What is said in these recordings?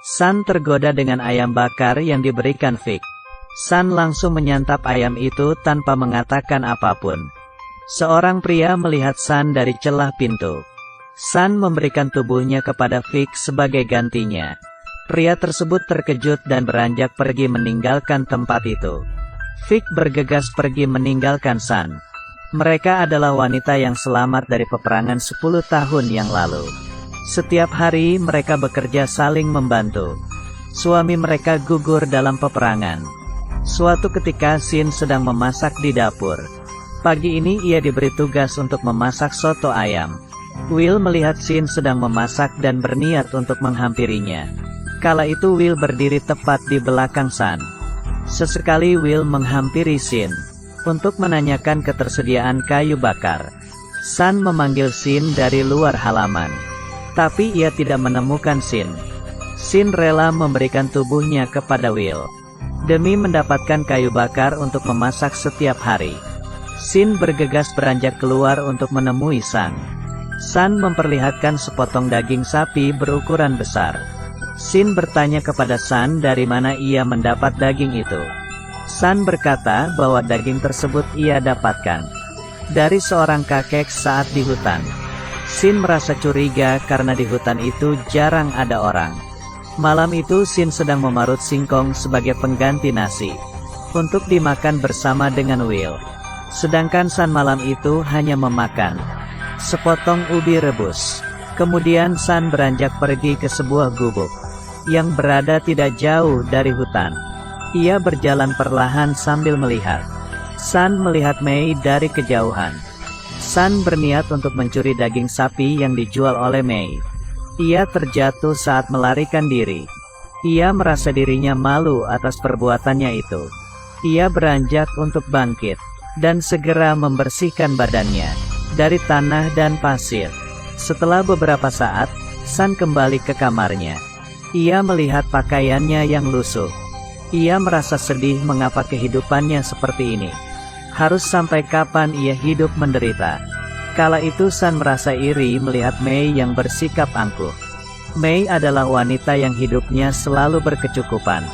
Sun tergoda dengan ayam bakar yang diberikan Vic. Sun langsung menyantap ayam itu tanpa mengatakan apapun. Seorang pria melihat Sun dari celah pintu. Sun memberikan tubuhnya kepada Vic sebagai gantinya. Pria tersebut terkejut dan beranjak pergi meninggalkan tempat itu. Vic bergegas pergi meninggalkan Sun. Mereka adalah wanita yang selamat dari peperangan 10 tahun yang lalu. Setiap hari mereka bekerja saling membantu. Suami mereka gugur dalam peperangan. Suatu ketika Sin sedang memasak di dapur. Pagi ini ia diberi tugas untuk memasak soto ayam. Will melihat Sin sedang memasak dan berniat untuk menghampirinya. Kala itu Will berdiri tepat di belakang Sun. Sesekali Will menghampiri Sin untuk menanyakan ketersediaan kayu bakar. Sun memanggil Sin dari luar halaman. Tapi ia tidak menemukan Sin. Sin rela memberikan tubuhnya kepada Will demi mendapatkan kayu bakar untuk memasak setiap hari. Sin bergegas beranjak keluar untuk menemui Sun. Sun memperlihatkan sepotong daging sapi berukuran besar. Sin bertanya kepada Sun dari mana ia mendapat daging itu. Sun berkata bahwa daging tersebut ia dapatkan dari seorang kakek saat di hutan. Sin merasa curiga karena di hutan itu jarang ada orang. Malam itu Sin sedang memarut singkong sebagai pengganti nasi untuk dimakan bersama dengan Will. Sedangkan Sun malam itu hanya memakan sepotong ubi rebus. Kemudian Sun beranjak pergi ke sebuah gubuk yang berada tidak jauh dari hutan. Ia berjalan perlahan sambil melihat. Sun melihat Mei dari kejauhan. Sun berniat untuk mencuri daging sapi yang dijual oleh Mei. Ia terjatuh saat melarikan diri. Ia merasa dirinya malu atas perbuatannya itu. Ia beranjak untuk bangkit dan segera membersihkan badannya dari tanah dan pasir. Setelah beberapa saat, Sun kembali ke kamarnya. Ia melihat pakaiannya yang lusuh. Ia merasa sedih mengapa kehidupannya seperti ini. Harus sampai kapan ia hidup menderita. Kala itu Sun merasa iri melihat Mei yang bersikap angkuh. Mei adalah wanita yang hidupnya selalu berkecukupan.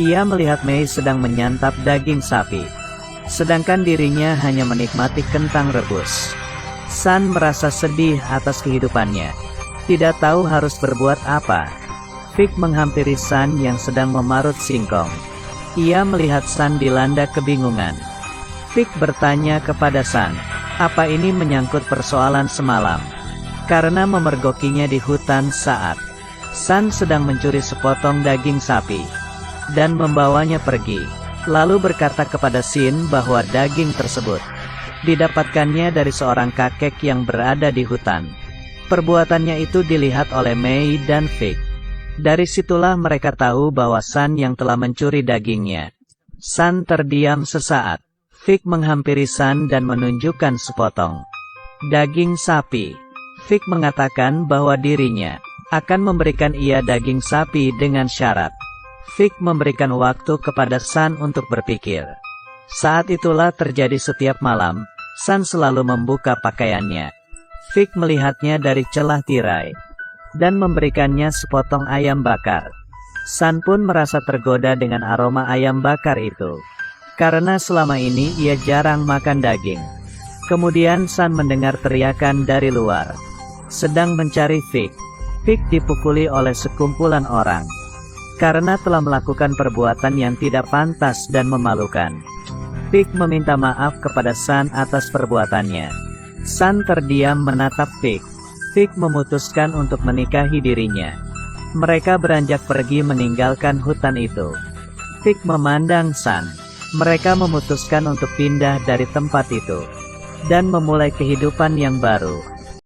Ia melihat Mei sedang menyantap daging sapi, sedangkan dirinya hanya menikmati kentang rebus. Sun merasa sedih atas kehidupannya. Tidak tahu harus berbuat apa. Vic menghampiri Sun yang sedang memarut singkong. Ia melihat Sun dilanda kebingungan. Vic bertanya kepada Sun, apa ini menyangkut persoalan semalam? Karena memergokinya di hutan saat Sun sedang mencuri sepotong daging sapi dan membawanya pergi. Lalu berkata kepada Sin bahwa daging tersebut didapatkannya dari seorang kakek yang berada di hutan. Perbuatannya itu dilihat oleh Mei dan Vic. Dari situlah mereka tahu bahwa Sun yang telah mencuri dagingnya. Sun terdiam sesaat. Vic menghampiri Sun dan menunjukkan sepotong daging sapi. Vic mengatakan bahwa dirinya akan memberikan ia daging sapi dengan syarat. Vic memberikan waktu kepada Sun untuk berpikir. Saat itulah terjadi setiap malam, Sun selalu membuka pakaiannya. Vic melihatnya dari celah tirai dan memberikannya sepotong ayam bakar. Sun pun merasa tergoda dengan aroma ayam bakar itu. Karena selama ini ia jarang makan daging. Kemudian Sun mendengar teriakan dari luar. Sedang mencari Vic. Vic dipukuli oleh sekumpulan orang. Karena telah melakukan perbuatan yang tidak pantas dan memalukan. Vic meminta maaf kepada Sun atas perbuatannya. Sun terdiam menatap Vic. Vic memutuskan untuk menikahi dirinya. Mereka beranjak pergi meninggalkan hutan itu. Vic memandang Sun. Mereka memutuskan untuk pindah dari tempat itu dan memulai kehidupan yang baru.